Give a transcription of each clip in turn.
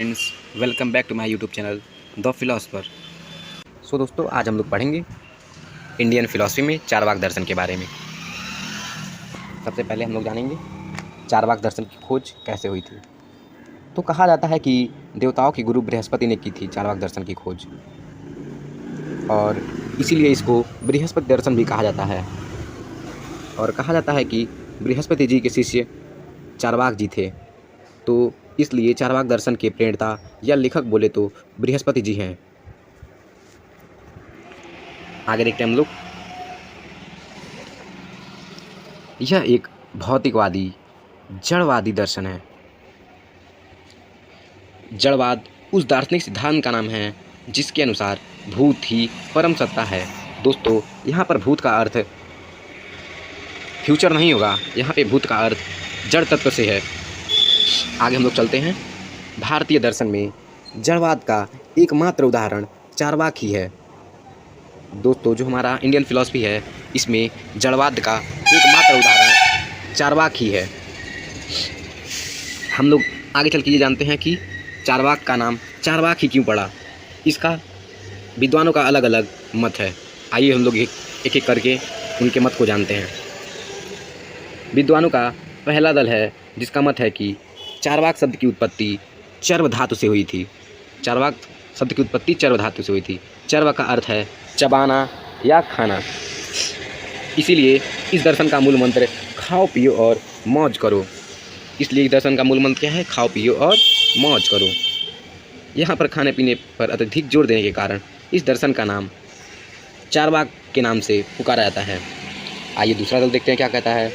Friends, welcome back to my YouTube channel the philosopher. So दोस्तों, आज हम लोग पढ़ेंगे इंडियन फिलॉसफी में चारवाक दर्शन के बारे में। सबसे पहले हम लोग जानेंगे चारवाक दर्शन की खोज कैसे हुई थी। तो कहा जाता है कि देवताओं की गुरु बृहस्पति ने की थी चारवाक दर्शन की खोज, और इसीलिए इसको बृहस्पति दर्शन भी कहा जाता है। और कहा जाता है कि बृहस्पति जी के शिष्य चारवाक जी थे, तो इसलिए चारवाक दर्शन के प्रणेता या लेखक बोले तो बृहस्पति जी हैं। आगे देखते हैं हम लोग। यह एक भौतिकवादी जड़वादी दर्शन है। जड़वाद उस दार्शनिक सिद्धांत का नाम है जिसके अनुसार भूत ही परम सत्ता है। दोस्तों, यहाँ पर भूत का अर्थ फ्यूचर नहीं होगा, यहाँ पे भूत का अर्थ जड़ तत्व से है। आगे हम लोग चलते हैं। भारतीय दर्शन में जड़वाद का एकमात्र उदाहरण चारवाक ही है। दोस्तों, जो हमारा इंडियन फिलॉसफी है, इसमें जड़वाद का एकमात्र उदाहरण चारवाक ही है। हम लोग आगे चल के ये जानते हैं कि चारवाक का नाम चारवाक ही क्यों पड़ा। इसका विद्वानों का अलग अलग मत है। आइए हम लोग एक एक करके उनके मत को जानते हैं। विद्वानों का पहला दल है जिसका मत है कि चारवाक शब्द की उत्पत्ति चर्व धातु से हुई थी। चारवाक शब्द की उत्पत्ति चर्व धातु से हुई थी। चर्व का अर्थ है चबाना या खाना। इसीलिए इस दर्शन का मूल मंत्र खाओ पियो और मौज करो। इसलिए इस दर्शन का मूल मंत्र क्या है? खाओ पियो और मौज करो। यहाँ पर खाने पीने पर अत्यधिक जोर देने के कारण इस दर्शन का नाम चारवाक के नाम से पुकारा जाता है। आइए दूसरा दल देखते हैं क्या कहता है।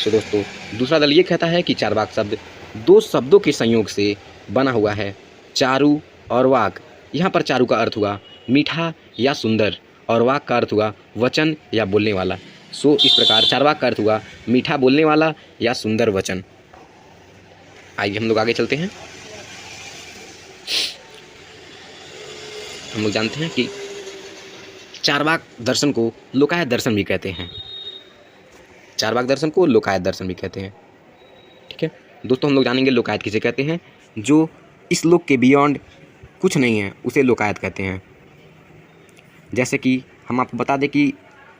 तो दोस्तों, दूसरा दल ये कहता है कि चारवाक शब्द दो शब्दों के संयोग से बना हुआ है, चारु और वाक। यहाँ पर चारु का अर्थ हुआ मीठा या सुंदर, और वाक का अर्थ हुआ वचन या बोलने वाला। इस प्रकार चारवाक का अर्थ हुआ मीठा बोलने वाला या सुंदर वचन। आइए हम लोग आगे चलते हैं। हम लोग जानते हैं कि चारवाक दर्शन को लोकायत दर्शन भी कहते हैं। चारवाक दर्शन को लोकायत दर्शन भी कहते हैं। ठीक है दोस्तों, हम लोग जानेंगे लोकायत किसे कहते हैं। जो इस लोक के बियॉन्ड कुछ नहीं है, उसे लोकायत कहते हैं। जैसे कि हम आपको बता दें कि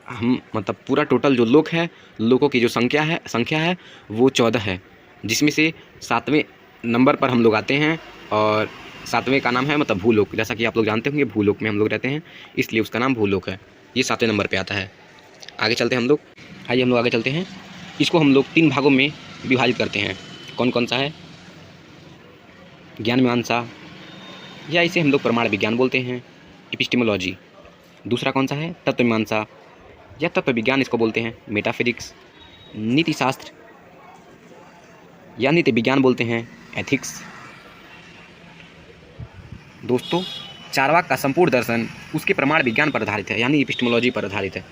हम पूरा टोटल जो लोक है, लोकों की जो संख्या है वो 14 है, जिसमें से 7वें नंबर पर हम लोग आते हैं, और 7वें का नाम है भूलोक। जैसा कि आप लोग जानते होंगे, भूलोक में हम लोग रहते हैं, इसलिए उसका नाम भूलोक है। ये 7वें नंबर पे आता है। आगे चलते हैं हम लोग। आइए हम लोग आगे चलते हैं। इसको हम लोग 3 भागों में विभाजित करते हैं। कौन कौन सा है? ज्ञान मीमांसा, या इसे हम लोग प्रमाण विज्ञान बोलते हैं, एपिस्टेमोलॉजी। दूसरा कौन सा है? तत्व मीमांसा या तत्व विज्ञान इसको बोलते हैं, मेटाफिजिक्स। नीति शास्त्र या नीति विज्ञान बोलते हैं, एथिक्स। दोस्तों, चारवाक का संपूर्ण दर्शन उसके प्रमाण विज्ञान पर आधारित है, यानी एपिस्टेमोलॉजी पर आधारित है।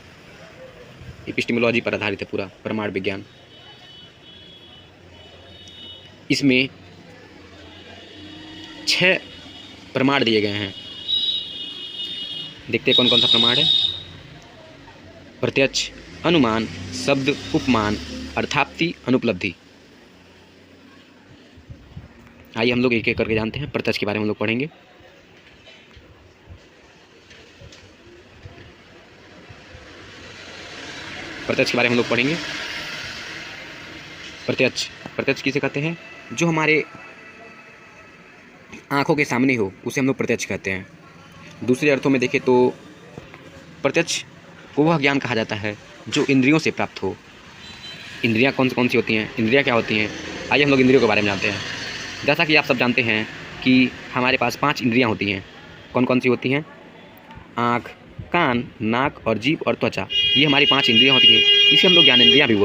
एपिस्टेमोलॉजी पर आधारित है पूरा प्रमाण विज्ञान। इसमें 6 प्रमाण दिए गए हैं। देखते हैं कौन कौन सा प्रमाण है। प्रत्यक्ष, अनुमान, शब्द, उपमान, अर्थाप्ति, अनुपलब्धि। आइए हम लोग एक एक करके जानते हैं। प्रत्यक्ष के बारे में हम लोग पढ़ेंगे। प्रत्यक्ष के बारे में हम लोग पढ़ेंगे। प्रत्यक्ष किसे कहते हैं? जो हमारे आंखों के सामने हो, उसे हम लोग प्रत्यक्ष कहते हैं। दूसरे अर्थों में देखें तो प्रत्यक्ष को वह ज्ञान कहा जाता है जो इंद्रियों से प्राप्त हो। इंद्रियां कौन सी होती हैं? इंद्रियां क्या होती हैं? आइए हम लोग इंद्रियों के बारे में जानते हैं। जैसा कि आप सब जानते हैं कि हमारे पास 5 इंद्रियां होती हैं। कौन कौन सी होती हैं? आँख, कान, नाक और जीभ और त्वचा। ये हमारी 5 इंद्रियां होती हैं। इसे हम लोग ज्ञानेंद्रियां भी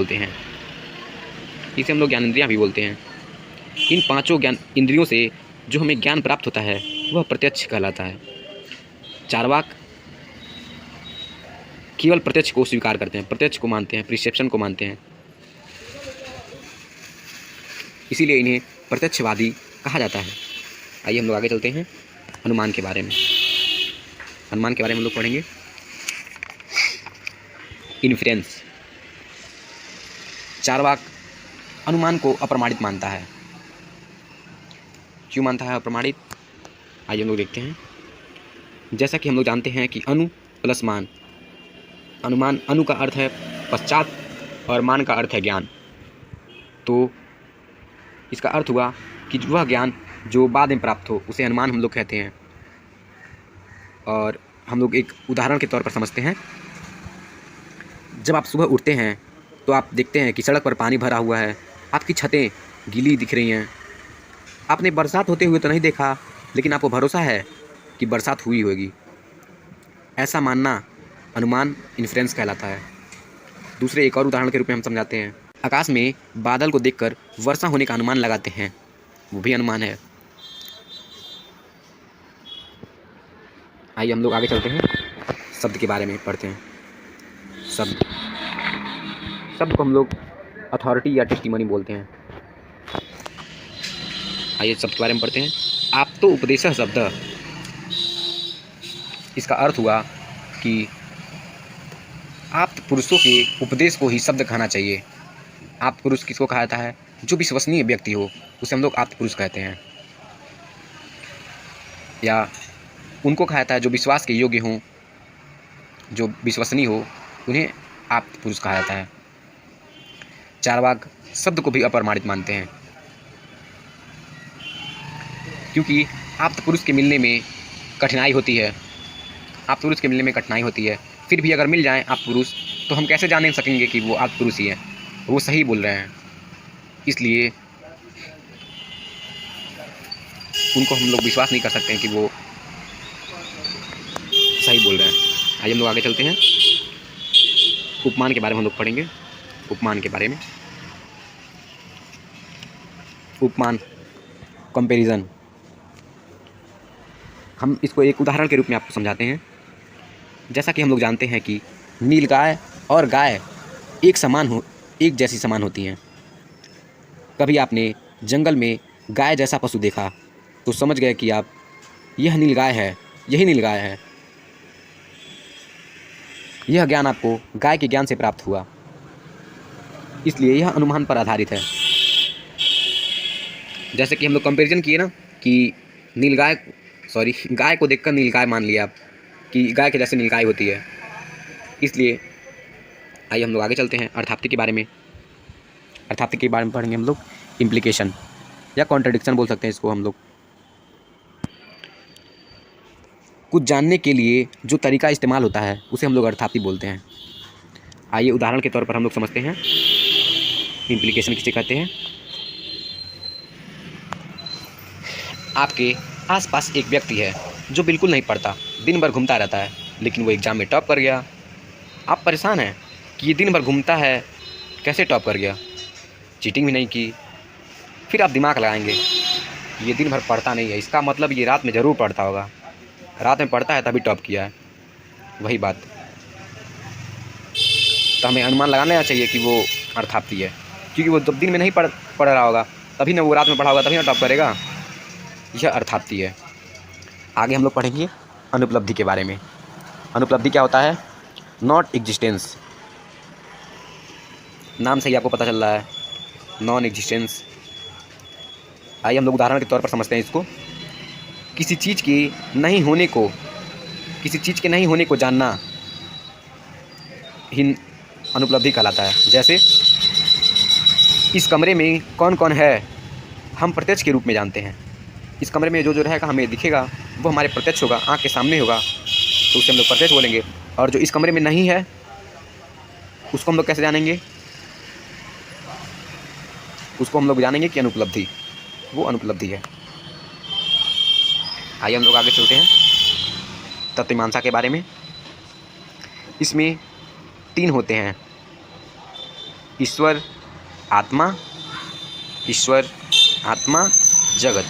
बोलते हैं। इन 5 इंद्रियों से जो हमें ज्ञान प्राप्त होता है वह प्रत्यक्ष कहलाता है। चारवाक केवल प्रत्यक्ष को स्वीकार करते हैं, प्रत्यक्ष को मानते हैं, प्रिसेप्शन को मानते हैं। इसीलिए इन्हें प्रत्यक्षवादी कहा जाता है। आइए हम लोग आगे चलते हैं। अनुमान के बारे में हम लोग पढ़ेंगे। इन्फ्रेंस। चारवाक अनुमान को अप्रमाणित मानता है। क्यों मानता है अप्रमाणित? आइए हम लोग देखते हैं। जैसा कि हम लोग जानते हैं कि अनु प्लस मान, अनुमान, अनु का अर्थ है पश्चात और मान का अर्थ है ज्ञान। तो इसका अर्थ हुआ कि वह ज्ञान जो बाद में प्राप्त हो उसे अनुमान हम लोग कहते हैं। और हम लोग एक उदाहरण के तौर पर समझते हैं। जब आप सुबह उठते हैं तो आप देखते हैं कि सड़क पर पानी भरा हुआ है, आपकी छतें गीली दिख रही हैं। आपने बरसात होते हुए तो नहीं देखा, लेकिन आपको भरोसा है कि बरसात हुई होगी। ऐसा मानना अनुमान, इन्फ्रेंस कहलाता है। दूसरे एक और उदाहरण के रूप में हम समझाते हैं। आकाश में बादल को देखकर वर्षा होने का अनुमान लगाते हैं, वो भी अनुमान है। आइए हम लोग आगे चलते हैं, शब्द के बारे में पढ़ते हैं। शब्द को हम लोग अथॉरिटी या टेस्टिमनी बोलते हैं। आइए शब्द के बारे में पढ़ते हैं। आप तो उपदेशः शब्द, इसका अर्थ हुआ कि आप पुरुषों के उपदेश को ही शब्द कहना चाहिए। आप पुरुष किसको कहा जाता है? जो विश्वसनीय व्यक्ति हो उसे हम लोग आप पुरुष कहते हैं, या उनको कहा जाता है जो विश्वास के योग्य हों, जो विश्वसनीय हो, उन्हें आप पुरुष कहा जाता है। चारवाक शब्द को भी अप्रमाणित मानते हैं, क्योंकि आप पुरुष के मिलने में कठिनाई होती है। आप पुरुष के मिलने में कठिनाई होती है, फिर भी अगर मिल जाएं आप पुरुष तो हम कैसे जान सकेंगे कि वो आप पुरुष ही हैं, वो सही बोल रहे हैं। इसलिए उनको हम लोग विश्वास नहीं कर सकते हैं कि वो सही बोल रहे हैं। आइए हम लोग आगे चलते हैं। उपमान के बारे में हम लोग पढ़ेंगे। उपमान के बारे में, उपमान, कंपैरिजन, हम इसको एक उदाहरण के रूप में आपको समझाते हैं। जैसा कि हम लोग जानते हैं कि नीलगाय और गाय एक जैसी समान होती हैं। कभी आपने जंगल में गाय जैसा पशु देखा तो समझ गए कि आप यह नीलगाय है, यही नीलगाय है। यह ज्ञान आपको गाय के ज्ञान से प्राप्त हुआ, इसलिए यह अनुमान पर आधारित है। जैसे कि हम लोग कंपैरिजन किए ना कि गाय को देखकर नीलगाय मान लिया आप कि गाय के जैसे नीलगाय होती है। इसलिए आइए हम लोग आगे चलते हैं अर्थाप्ति के बारे में। अर्थाप्ति के बारे में पढ़ेंगे हम लोग। इम्प्लीकेशन या कॉन्ट्रडिक्शन बोल सकते हैं इसको हम लोग। कुछ जानने के लिए जो तरीका इस्तेमाल होता है उसे हम लोग अर्थाप्ति बोलते हैं। आइए उदाहरण के तौर पर हम लोग समझते हैं इम्प्लीकेशन किसे कहते हैं। आपके आसपास एक व्यक्ति है जो बिल्कुल नहीं पढ़ता, दिन भर घूमता रहता है, लेकिन वो एग्ज़ाम में टॉप कर गया। आप परेशान हैं कि ये दिन भर घूमता है, कैसे टॉप कर गया, चीटिंग भी नहीं की। फिर आप दिमाग लगाएंगे, ये दिन भर पढ़ता नहीं है, इसका मतलब ये रात में ज़रूर पढ़ता होगा, रात में पढ़ता है तभी टॉप किया है। वही बात, तो हमें अनुमान लगा लेना चाहिए कि वो अर्थाप्ति है, क्योंकि वो जब दिन में नहीं पढ़ रहा होगा तभी ना वो रात में पढ़ा होगा, तभी ना टॉप करेगा। यह अर्थाप्ति है। आगे हम लोग पढ़ेंगे अनुपलब्धि के बारे में। अनुपलब्धि क्या होता है? नॉट एग्जिस्टेंस, नाम से ही आपको पता चल रहा है, नॉन एग्जिस्टेंस। आइए हम लोग उदाहरण के तौर पर समझते हैं इसको। किसी चीज़ के नहीं होने को जानना ही अनुपलब्धि कहलाता है। जैसे इस कमरे में कौन कौन है, हम प्रत्यक्ष के रूप में जानते हैं। इस कमरे में जो जो रहेगा हमें दिखेगा, वो हमारे प्रत्यक्ष होगा, आँख के सामने होगा, तो उसे हम लोग प्रत्यक्ष बोलेंगे। और जो इस कमरे में नहीं है उसको हम लोग कैसे जानेंगे? उसको हम लोग जानेंगे कि अनुपलब्धि, वो अनुपलब्धि है। आइए हम लोग आगे चलते हैं तत्वमीमांसा के बारे में। इसमें 3 होते हैं, ईश्वर, आत्मा, जगत।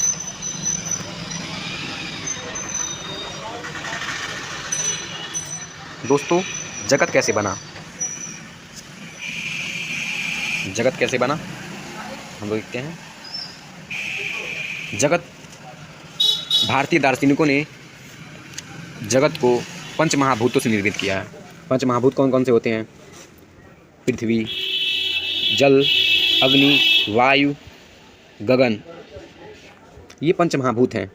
दोस्तों, जगत कैसे बना? हम लोग देखते हैं। जगत, भारतीय दार्शनिकों ने जगत को 5 महाभूतों से निर्मित किया है। 5 महाभूत कौन कौन से होते हैं? पृथ्वी, जल, अग्नि, वायु, गगन ये पंच महाभूत हैं।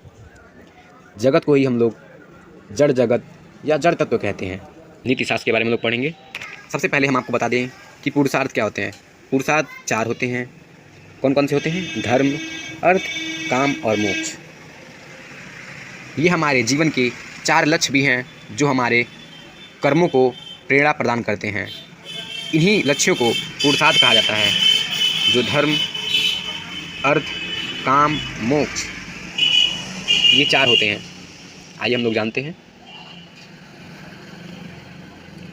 जगत को ही हम लोग जड़ जगत या जड़ तत्व कहते हैं। नीति शास्त्र के बारे में लोग पढ़ेंगे। सबसे पहले हम आपको बता दें कि पुरुषार्थ क्या होते हैं। पुरुषार्थ 4 होते हैं। कौन कौन से होते हैं? धर्म, अर्थ, काम और मोक्ष। ये हमारे जीवन के 4 लक्ष्य भी हैं जो हमारे कर्मों को प्रेरणा प्रदान करते हैं। इन्हीं लक्ष्यों को पुरुषार्थ कहा जाता है, जो धर्म, अर्थ, काम, मोक्ष, ये 4 होते हैं। आइए हम लोग जानते हैं।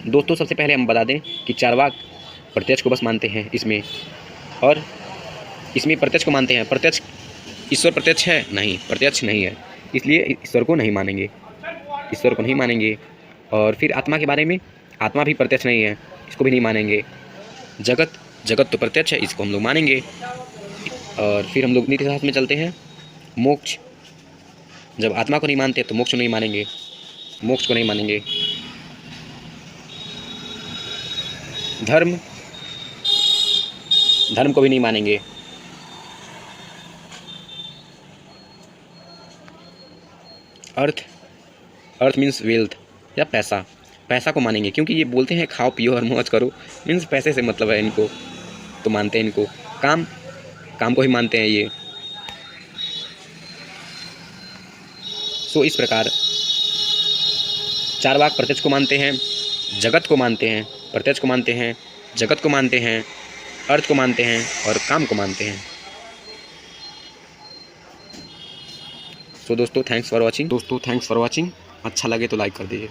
दोस्तों, सबसे पहले हम बता दें कि चारवाक प्रत्यक्ष को बस मानते हैं इसमें, और इसमें प्रत्यक्ष को मानते हैं। प्रत्यक्ष ईश्वर प्रत्यक्ष है? नहीं, प्रत्यक्ष नहीं है, इसलिए ईश्वर को नहीं मानेंगे, ईश्वर को नहीं मानेंगे। और फिर आत्मा के बारे में, आत्मा भी प्रत्यक्ष नहीं है, इसको भी नहीं मानेंगे। जगत, जगत तो प्रत्यक्ष है, इसको हम लोग मानेंगे। और फिर हम लोग नीति शास्त्र में चलते हैं। मोक्ष, जब आत्मा को नहीं मानते तो मोक्ष को नहीं मानेंगे, मोक्ष को नहीं मानेंगे। धर्म, धर्म को भी नहीं मानेंगे। अर्थ, अर्थ मीन्स वेल्थ या पैसा, पैसा को मानेंगे, क्योंकि ये बोलते हैं खाओ पियो और मौज करो, मीन्स पैसे से मतलब है इनको, तो मानते हैं इनको। काम, काम को ही मानते हैं ये। सो इस प्रकार चारवाक प्रत्यक्ष को मानते हैं, जगत को मानते हैं, प्रत्यक्ष को मानते हैं, जगत को मानते हैं, अर्थ को मानते हैं और काम को मानते हैं। सो दोस्तों, थैंक्स फॉर वॉचिंग। अच्छा लगे तो लाइक कर दीजिए।